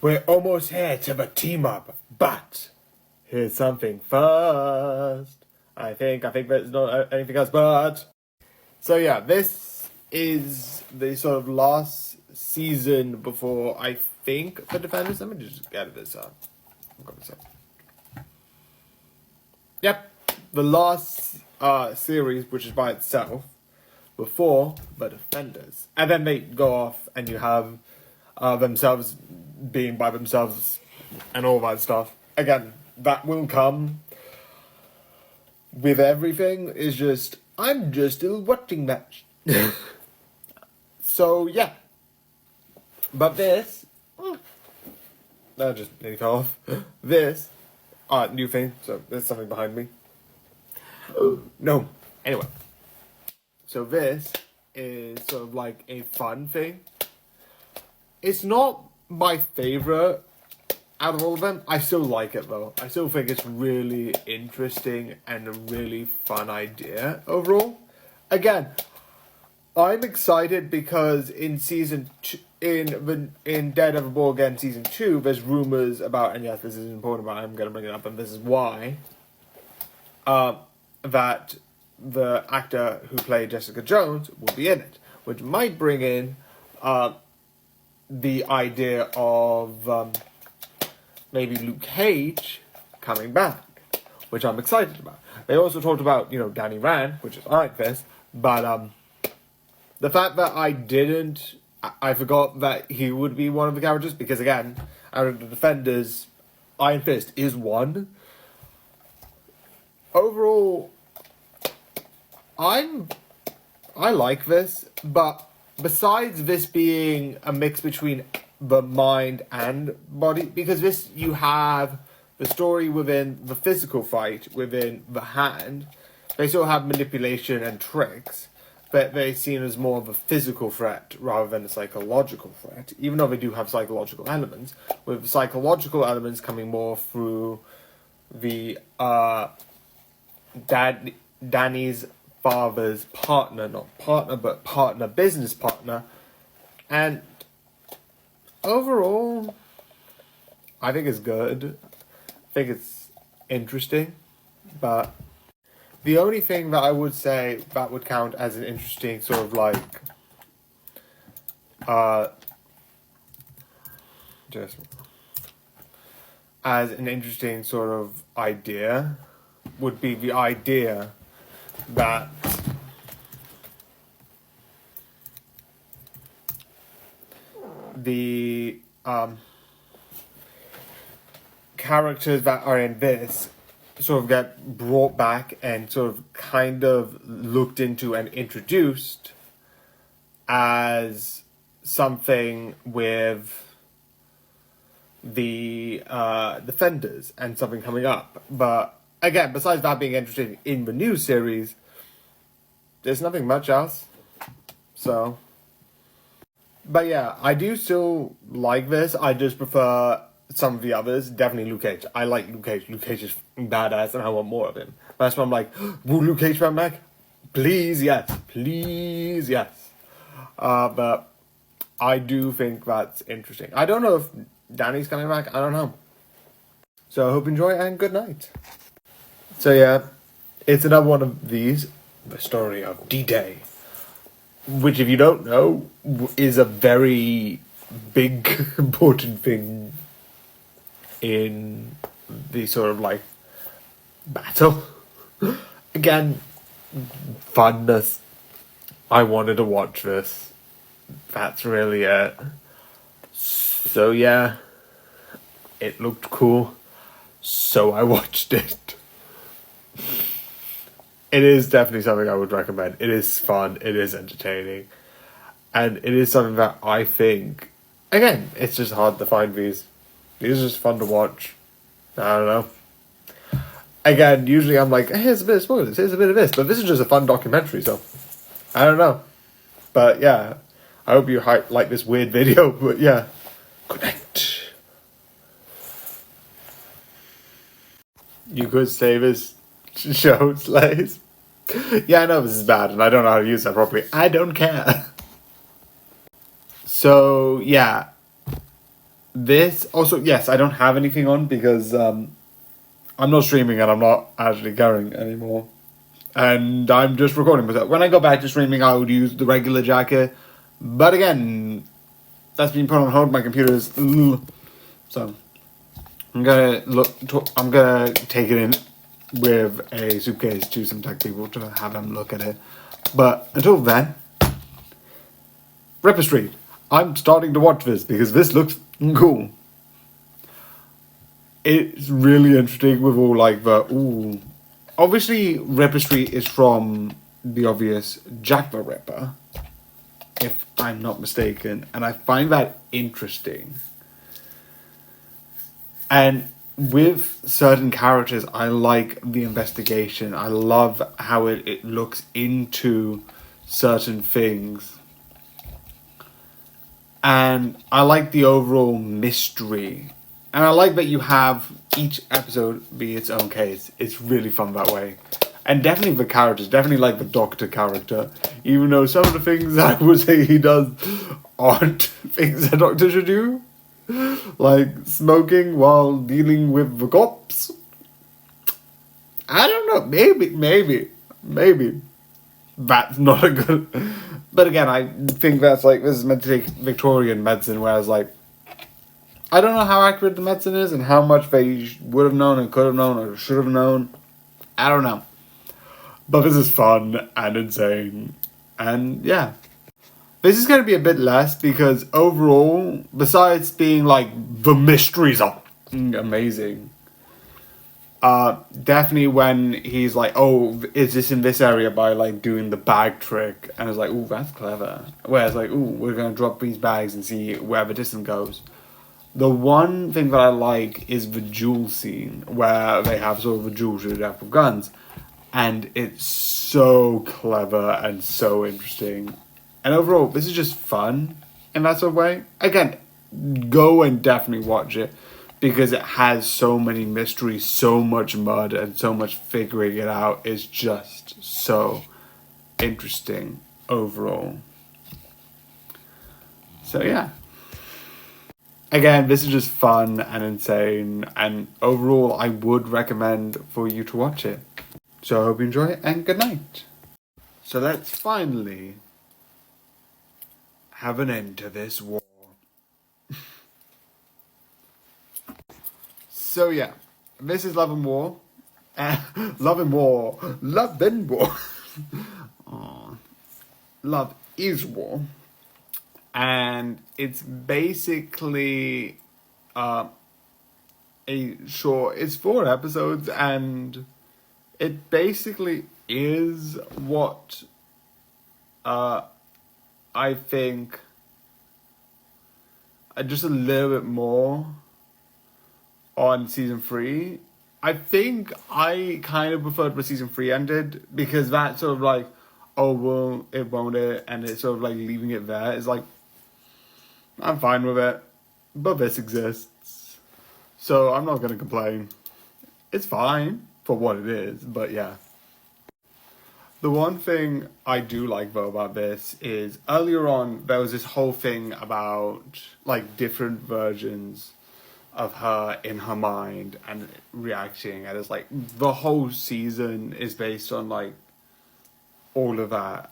We're almost here to the team up, but here's something first. I think there's not anything else, but so yeah, this is the sort of last season before I think the Defenders. Let me just get this up. Yep, the last series, which is by itself, before the Defenders, and then they go off, and you have themselves being by themselves and all that stuff. Again, that will come with everything. Is just I'm just still watching that. So yeah, but this, that just nearly fell off. This, new thing. So there's something behind me. No. Anyway, so this is sort of like a fun thing. It's not my favorite out of all of them. I still like it though. I still think it's really interesting and a really fun idea overall. Again, I'm excited because in season two, in Daredevil Born Again season 2, there's rumors about, and yes, this is important, but I'm gonna bring it up, and this is why. That the actor who played Jessica Jones will be in it, which might bring in the idea of maybe Luke Cage coming back, which I'm excited about. They also talked about, Danny Rand, which is Iron Fist, but the fact that I forgot that he would be one of the characters, because again, out of the Defenders, Iron Fist is one. Overall, I like this, but besides this being a mix between the mind and body, because this, you have the story within the physical fight, within the hand, they still have manipulation and tricks, but they're seen as more of a physical threat rather than a psychological threat, even though they do have psychological elements, with psychological elements coming more through the Danny's father's partner, not partner, but partner, business partner. And overall, I think it's good. I think it's interesting. But the only thing that I would say that would count as an interesting sort of like, just as an interesting sort of idea would be the idea that the characters that are in this sort of get brought back and sort of kind of looked into and introduced as something with the Defenders and something coming up. But again, besides that being interesting in the new series, there's nothing much else. So, but yeah, I do still like this. I just prefer some of the others. Definitely Luke Cage. I like Luke Cage. Luke Cage is badass and I want more of him. That's why I'm like, will Luke Cage come back? Please, yes. Please, yes. But I do think that's interesting. I don't know if Danny's coming back. I don't know. So I hope you enjoy and good night. So yeah, it's another one of these, the story of D-Day, which if you don't know, is a very big, important thing in the sort of like battle. Again, funness. I wanted to watch this. That's really it. So yeah, it looked cool, so I watched it. It is definitely something I would recommend. It is fun, it is entertaining, and it is something that I think, again, it's just hard to find these. These are just fun to watch. I don't know. Again, usually I'm like, hey, here's a bit of spoilers, here's a bit of this, but this is just a fun documentary, so I don't know. But yeah, I hope you like this weird video, but yeah, good night. You could say this show slays. Yeah, I know this is bad, and I don't know how to use that properly. I don't care. So, yeah. this also, yes, I don't have anything on because I'm not streaming and I'm not actually going anymore. And I'm just recording myself. When I go back to streaming, I would use the regular jacket. But again, that's been put on hold. My computer's... So, I'm gonna take it in with a suitcase to some tech people to have them look at it. But until then, Ripper Street. I'm starting to watch this because this looks cool. It's really interesting with all like the obviously Ripper Street is from the obvious Jack the Ripper, if I'm not mistaken, and I find that interesting. And with certain characters, I like the investigation. I love how it looks into certain things. And I like the overall mystery. And I like that you have each episode be its own case. It's really fun that way. And definitely the characters, definitely like the Doctor character. Even though some of the things I would say he does aren't things a Doctor should do. Like smoking while dealing with the cops. I don't know, maybe. That's not a good... But again, I think that's like, this is meant to take Victorian medicine, whereas like, I don't know how accurate the medicine is and how much they would have known and could have known or should have known. I don't know. But this is fun and insane. And yeah. This is going to be a bit less because overall, besides being like, the mysteries are amazing. Definitely when he's like, oh, is this in this area by like doing the bag trick? And it's like, ooh, that's clever. Whereas like, ooh, we're going to drop these bags and see where the distance goes. The one thing that I like is the duel scene where they have sort of a duel to the death with guns. And it's so clever and so interesting. And overall, this is just fun in that sort of way. Again, go and definitely watch it because it has so many mysteries, so much mud, and so much figuring it out. It's just so interesting overall. So yeah. Again, this is just fun and insane, and overall, I would recommend for you to watch it. So I hope you enjoy it, and good night. So let's finally have an end to this war. So yeah, this is Love and War. Love and War. Love and War. Aww. Love is War. And it's basically it's 4 episodes, and it basically is what I think just a little bit more on season 3. I think I kind of preferred where season 3 ended because that's sort of like, oh well, it won't it, and it's sort of like leaving it there. It's like, I'm fine with it, but this exists, so I'm not gonna complain. It's fine for what it is, but yeah. The one thing I do like though about this is earlier on there was this whole thing about like different versions of her in her mind and reacting, and it's like the whole season is based on like all of that.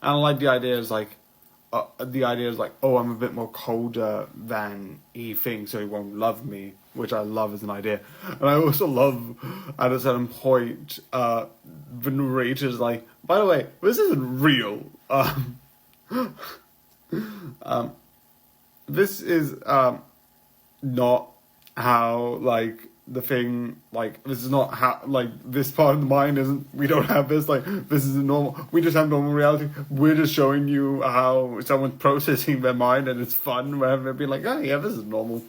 And I like the idea is like oh, I'm a bit more colder than he thinks, so he won't love me, which I love as an idea. And I also love at a certain point the narrator's like, by the way, this isn't real. This is not how like the thing, like this is not how like this part of the mind isn't, we don't have this, like this is normal, we just have normal reality, we're just showing you how someone's processing their mind, and it's fun where they'll be like, oh yeah, this is normal,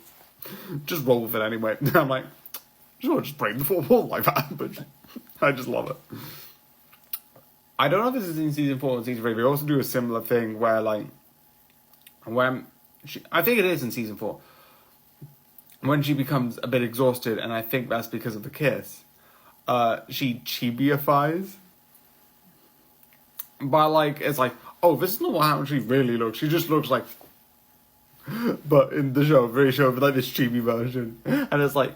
just roll with it anyway. And I'm like, sure, just break the fourth wall like that. But I just love it. I don't know if this is in season 4 or season 3. They also do a similar thing where like when I think it is in season 4, when she becomes a bit exhausted, and I think that's because of the kiss, she chibiifies. But like, it's like, oh, this is not how she really looks. She just looks like but in the show, very show, but like this cheapy version. And it's like,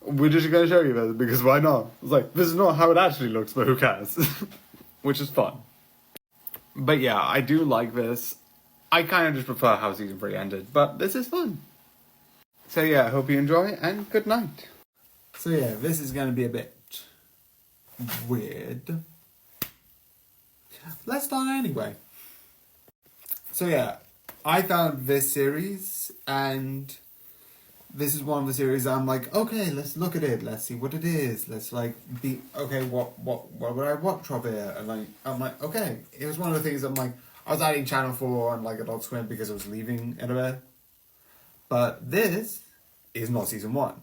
we're just going to show you this because why not? It's like, this is not how it actually looks, but who cares? Which is fun. But yeah, I do like this. I kind of just prefer how season 3 ended, but this is fun. So yeah, I hope you enjoy, and good night. So yeah, this is going to be a bit weird. Let's start anyway. So yeah, I found this series, and this is one of the series I'm like, okay, let's look at it, let's see what it is, let's like be okay, what would I watch of it? And like I'm like, okay. It was one of the things I'm like, I was adding Channel 4 and like Adult Swim because I was leaving in a bit. But this is not season 1.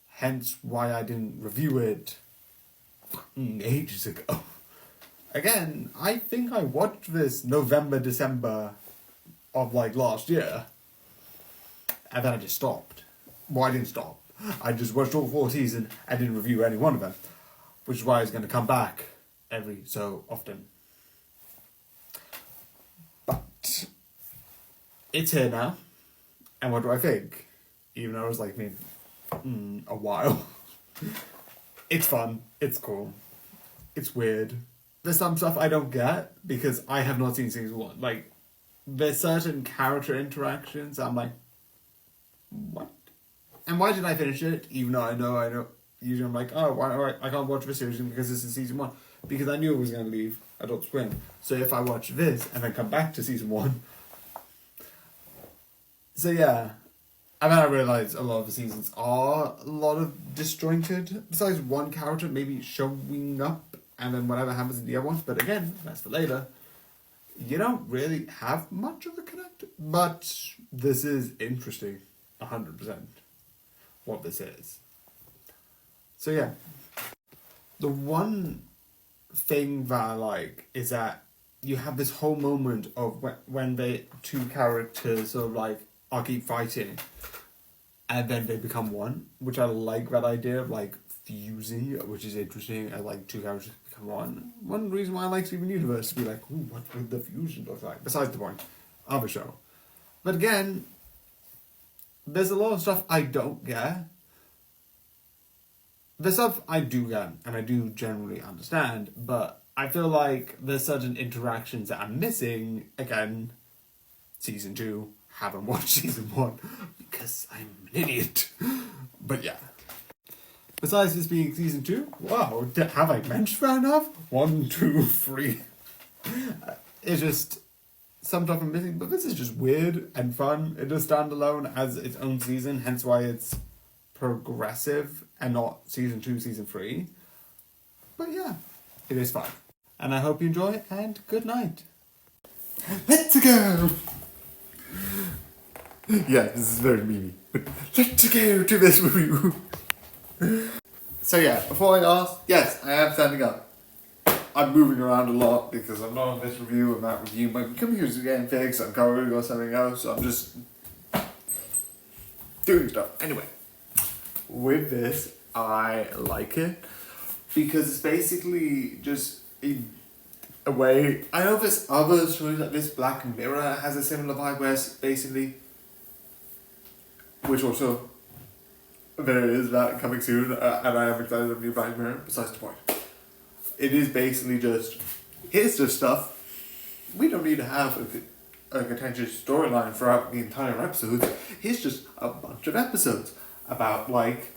Hence why I didn't review it ages ago. Again, I think I watched this November, December of like last year. And then I just stopped. Well, I didn't stop. I just watched all 4 seasons and didn't review any one of them. Which is why I was going to come back every so often. But it's here now. And what do I think? Even though it was like maybe a while. It's fun. It's cool. It's weird. There's some stuff I don't get because I have not seen season 1. Like, there's certain character interactions I'm like, what? And why did I finish it? Even though I know. Usually I'm like, oh, why I can't watch this series because this is season 1. Because I knew it was going to leave Adult Swim. So if I watch this and then come back to season 1. So yeah. And then I realised a lot of the seasons are a lot of disjointed. Besides one character maybe showing up and then whatever happens in the other ones. But again, that's for later. You don't really have much of a connect. But this is interesting. 100%. What this is. So yeah. The one thing that I like is that you have this whole moment of when the 2 characters sort of like are keep fighting and then they become one, which I like that idea of like fusing, which is interesting, and like 2 characters become one. One reason why I like Steven Universe to be like, ooh, what would the fusion look like? Besides the point of the show. But again, there's a lot of stuff I don't get. The stuff I do get, and I do generally understand, but I feel like there's certain interactions that I'm missing. Again, season 2, haven't watched season 1 because I'm an idiot. But yeah. Besides this being season 2, wow, have I mentioned that enough? 1, 2, 3. It's just some stuff I'm missing, but this is just weird and fun. It does stand alone as its own season, hence why it's progressive and not season 2, season 3. But yeah, it is fun. And I hope you enjoy, and good night. Let's go! Yeah, this is very memey. But let's go to this review. So yeah, before I ask, yes, I am standing up. I'm moving around a lot because I'm not on this review and that review. My computer's getting fixed, I'm covering or something else, so I'm just doing stuff. Anyway, with this, I like it because it's basically just a way. I know there's other stories like this. Black Mirror has a similar vibe where it's basically, which also there is that coming soon, and I am excited of new Black Mirror. Besides the point, it is basically just, here's just stuff. We don't need to have a contentious storyline throughout the entire episodes. Here's just a bunch of episodes about like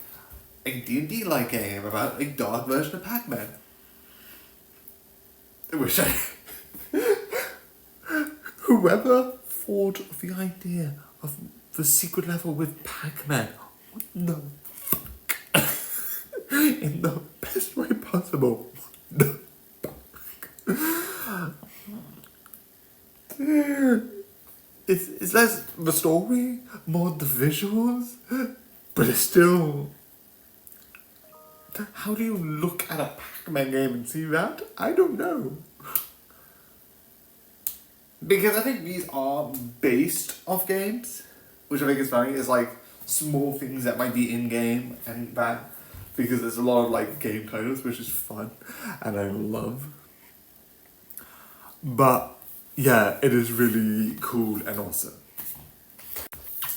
a D&D like game about a dark version of Pac-Man. Which I whoever thought of the idea of the secret level with Pac-Man, what the fuck? In the best way possible. What the fuck? It's less the story, more the visuals, but it's still. How do you look at a Pac-Man game and see that? I don't know. Because I think these are based off games, which I think is funny. It's like small things that might be in game and that, because there's a lot of like game titles, which is fun and I love. But yeah, it is really cool and awesome.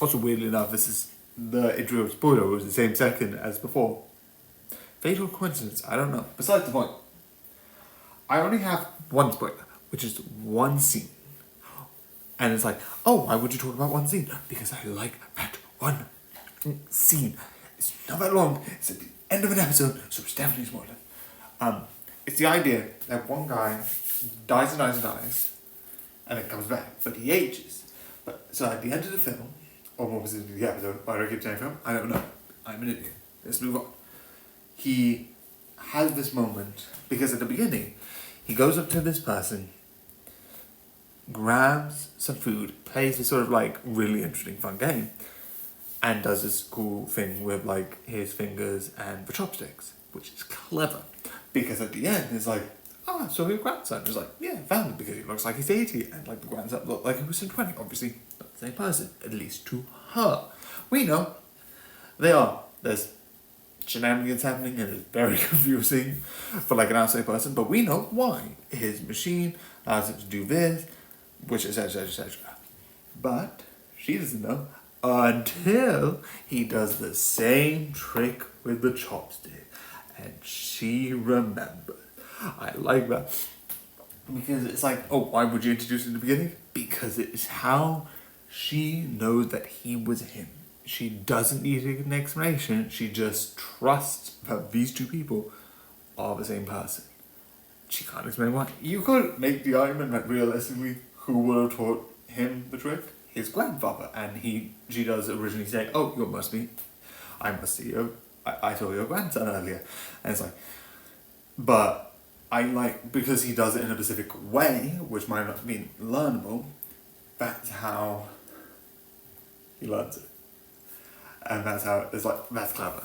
Also, weirdly enough, this is the intro spoiler was the same second as before. Fatal coincidence, I don't know. Besides the point, I only have one spoiler, which is one scene. And it's like, oh, why would you talk about one scene? Because I like that one scene. It's not that long, it's at the end of an episode, so it's definitely spoiler. It's the idea that one guy dies and dies and dies, and then comes back, but he ages. But so at the end of the film, or what was it in the episode? Why do I keep saying film? I don't know. I'm an idiot. Let's move on. He has this moment, because at the beginning, he goes up to this person, grabs some food, plays this sort of like really interesting fun game, and does this cool thing with like his fingers and the chopsticks, which is clever. Because at the end, it's like, oh, so your grandson is like, yeah, found him because he looks like he's 80, and like the grandson looked like he was in 20. Obviously, not the same person, at least to her. We know they are. There's shenanigans happening, and it's very confusing for like an outside person, but we know why. His machine allows it to do this, which is etc. But she doesn't know until he does the same trick with the chopstick, and she remembers. I like that. Because it's like, oh, why would you introduce it in the beginning? Because it is how she knows that he was him. She doesn't need an explanation. She just trusts that these two people are the same person. She can't explain why. You could make the argument that realistically, who would have taught him the trick? His grandfather. And she does originally say, oh, you must be, I must see you. I saw your grandson earlier. And it's like, but I like, because he does it in a specific way, which might not be learnable, that's how he learns it. And that's how, it's like, that's clever.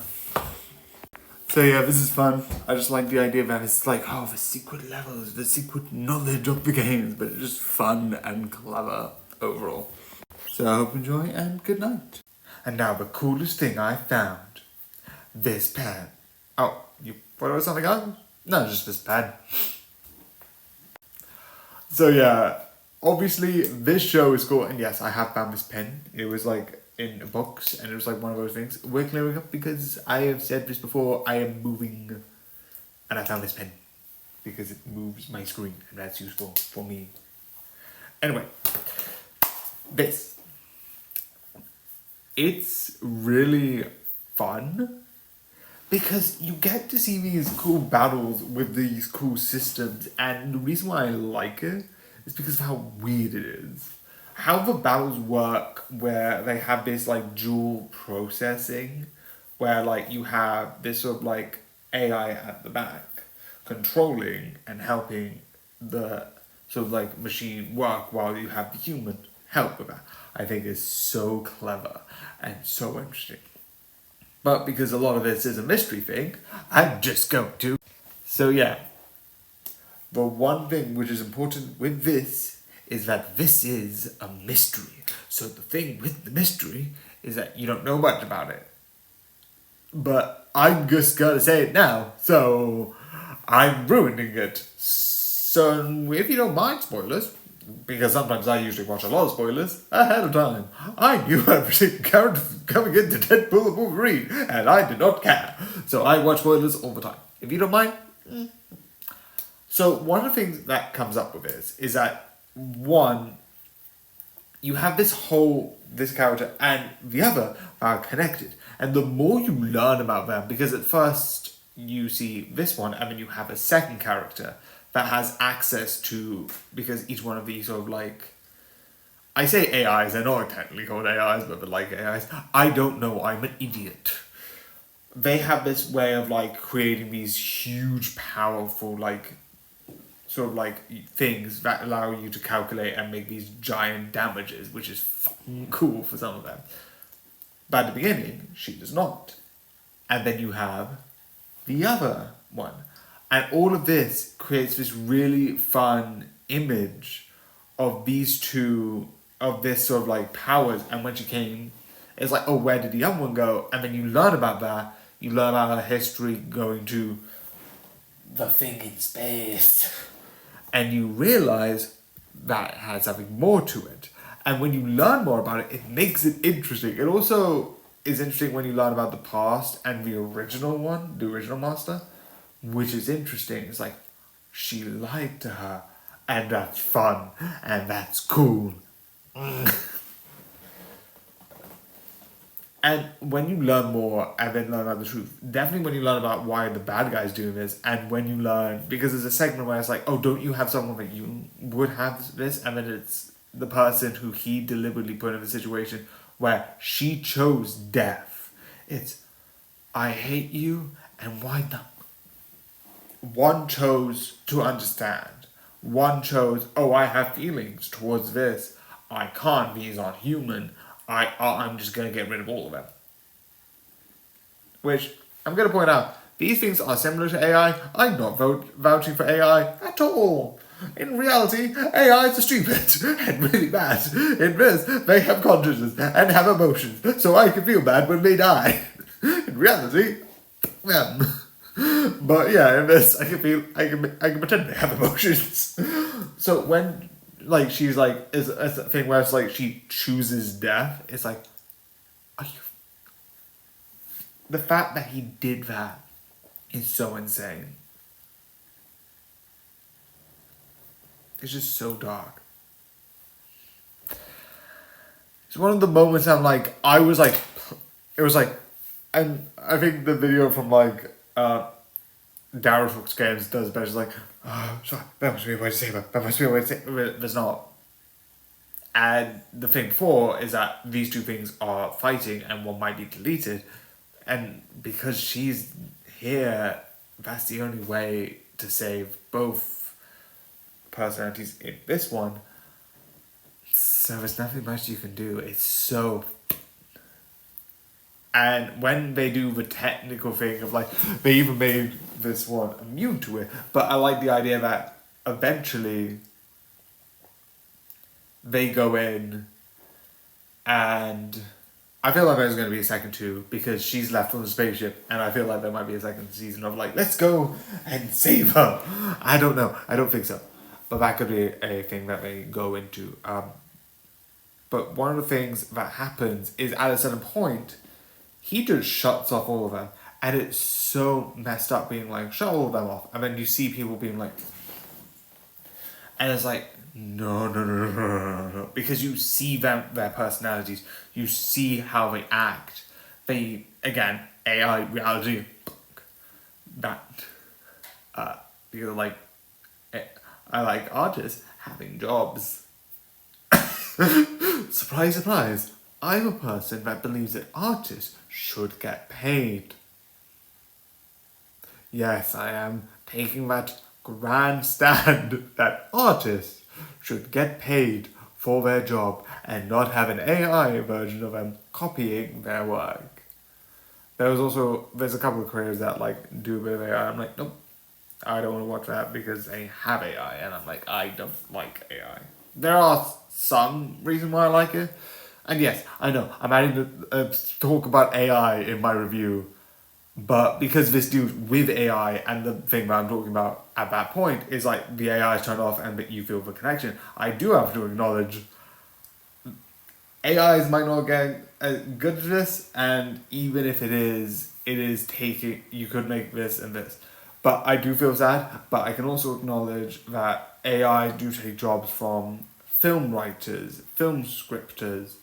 So yeah, this is fun. I just like the idea that it's like, oh, the secret levels, the secret knowledge of the games, but it's just fun and clever overall. So I hope you enjoy, and good night. And now the coolest thing I found. This pen. Oh, you thought it was something else? No, just this pen. So yeah, obviously this show is cool, and yes, I have found this pen. It was like in books, and it was like one of those things. We're clearing up because I have said this before, I am moving, and I found this pen because it moves my screen, and that's useful for me. Anyway, this. It's really fun because you get to see these cool battles with these cool systems, and the reason why I like it is because of how weird it is. How the battles work, where they have this like dual processing, where like you have this sort of like AI at the back controlling and helping the sort of like machine work while you have the human help with that. I think is so clever and so interesting. But because a lot of this is a mystery thing, I'm just going to. So yeah, the one thing which is important with this is that this is a mystery. So the thing with the mystery is that you don't know much about it. But I'm just gonna say it now, so I'm ruining it. So if you don't mind spoilers, because sometimes I usually watch a lot of spoilers ahead of time. I knew everything coming into Deadpool and Wolverine, and I did not care. So I watch spoilers all the time. If you don't mind. So one of the things that comes up with this is that, one, you have this character and the other are connected. And the more you learn about them, because at first you see this one, and then you have a second character that has access to, because each one of these sort of like, I say AIs, they're not technically called AIs, but they're like AIs. I don't know, I'm an idiot. They have this way of like creating these huge, powerful, like, sort of like things that allow you to calculate and make these giant damages, which is fucking cool for some of them. But at the beginning, she does not. And then you have the other one. And all of this creates this really fun image of these two, of this sort of like powers. And when she came, it's like, oh, where did the other one go? And then you learn about that. You learn about her history going to the thing in space. And you realize that has something more to it. And when you learn more about it, it makes it interesting. It also is interesting when you learn about the past and the original one, the original master, which is interesting. It's like, she lied to her, and that's fun, and that's cool. And when you learn more and then learn about the truth, definitely when you learn about why the bad guy's doing this, and when you learn, because there's a segment where it's like, oh, don't you have someone that you would have this? And then it's the person who he deliberately put in a situation where she chose death. It's, I hate you, and why not? One chose to understand. One chose, oh, I have feelings towards this. I can't, these aren't human. I'm just going to get rid of all of them. Which, I'm going to point out, these things are similar to AI. I'm not vouching for AI at all. In reality, AIs are stupid and really bad. In this, they have consciousness and have emotions, so I can feel bad when they die. In reality, them. But yeah, in this, I can pretend they have emotions. So when, like, she's like, it's a thing where it's like she chooses death, it's like, are you... The fact that he did that is so insane. It's just so dark. It's one of the moments I'm like, it was like, and I think the video from like, Daryl Fox Games does better. It's like, oh, sorry, that must be a way to save her. That must be a way to save her. There's not. And the thing before is that these two things are fighting and one might be deleted. And because she's here, that's the only way to save both personalities in this one. So there's nothing much you can do. It's so... And when they do the technical thing of like, they even made this one immune to it. But I like the idea that eventually they go in, and I feel like there's going to be a second two because she's left on the spaceship, and I feel like there might be a second season of like, let's go and save her. I don't know. I don't think so. But that could be a thing that they go into. But one of the things that happens is at a certain point, he just shuts off all of them. And it's so messed up being like, shut all of them off. And then you see people being like... And it's like, no. Because you see them, their personalities. You see how they act. They, again, AI reality. That. Because like, I like artists having jobs. Surprise, surprise. I'm a person that believes that artists should get paid. Yes, I am taking that grand stand that artists should get paid for their job and not have an AI version of them copying their work. There's a couple of creators that like do a bit of AI. I'm like, nope, I don't want to watch that because they have AI, and I'm like, I don't like AI. There are some reasons why I like it. And yes, I know, I'm adding the talk about AI in my review, but because this deals with AI, and the thing that I'm talking about at that point is like the AI is turned off and you feel the connection, I do have to acknowledge AIs might not get good at this, and even if it is taking, you could make this and this. But I do feel sad, but I can also acknowledge that AIs do take jobs from film writers, film scripters,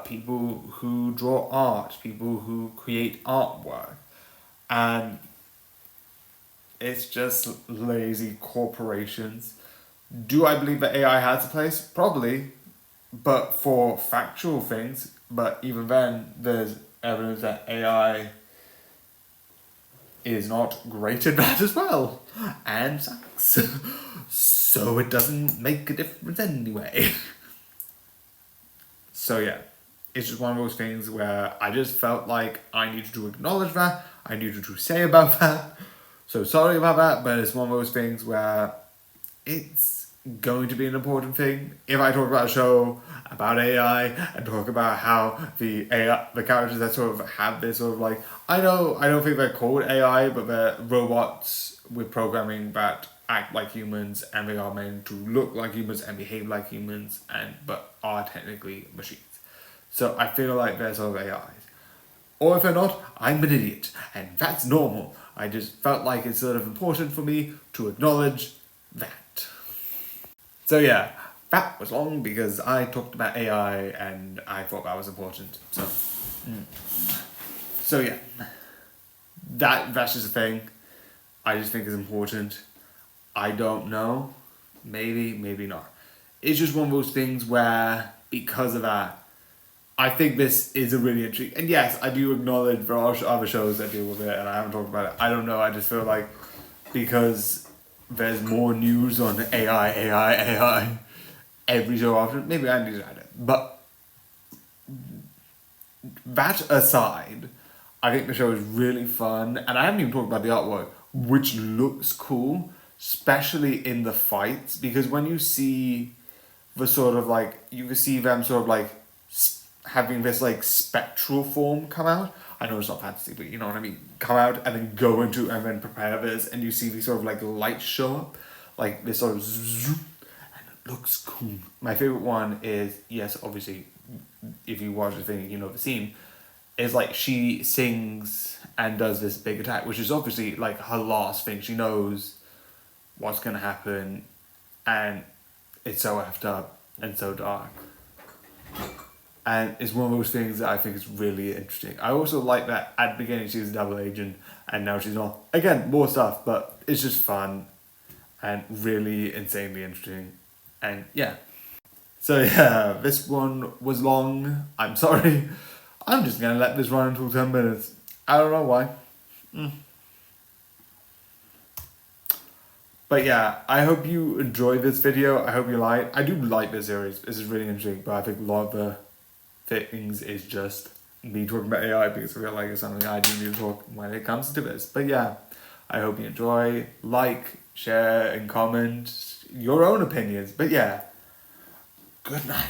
people who draw art, people who create artwork. And it's just lazy corporations. Do I believe that AI has a place? Probably, but for factual things. But even then, there's evidence that AI is not great at that as well, and sucks. So it doesn't make a difference anyway. So yeah, it's just one of those things where I just felt like I needed to acknowledge that, I needed to say about that. So sorry about that, but it's one of those things where it's going to be an important thing. If I talk about a show about AI and talk about how the characters that sort of have this sort of like, I don't think they're called AI, but they're robots with programming that act like humans, and they are meant to look like humans and behave like humans, but are technically machines. So I feel like they're sort of AIs. Or if they're not, I'm an idiot, and that's normal. I just felt like it's sort of important for me to acknowledge that. So yeah, that was long because I talked about AI and I thought that was important. So yeah, that's just a thing. I just think it's important. I don't know. Maybe, maybe not. It's just one of those things where, because of that, I think this is a really interesting... And yes, I do acknowledge there are other shows that deal with it, and I haven't talked about it. I don't know, I just feel like because there's more news on AI every so often, maybe I need to add it. But that aside, I think the show is really fun, and I haven't even talked about the artwork, which looks cool, especially in the fights, because when you see the sort of like, you can see them sort of like having this like spectral form come out. I know it's not fantasy, but you know what I mean. Come out and then go into and then prepare this, and you see these sort of like lights show up, like this sort of zoom, and it looks cool. My favorite one is, yes, obviously, if you watch the thing, you know the scene, is like she sings and does this big attack, which is obviously like her last thing. She knows what's gonna happen, and it's so effed up and so dark. And it's one of those things that I think is really interesting. I also like that at the beginning she was a double agent and now she's not. Again, more stuff, but it's just fun and really insanely interesting. And yeah. So yeah, this one was long. I'm sorry. I'm just going to let this run until 10 minutes. I don't know why. But yeah, I hope you enjoyed this video. I hope you like. I do like this series. This is really interesting, but I think a lot of the things is just me talking about AI because I feel like it's something I do need to talk when it comes to this. But yeah, I hope you enjoy. Like, share, and comment your own opinions. But yeah, good night.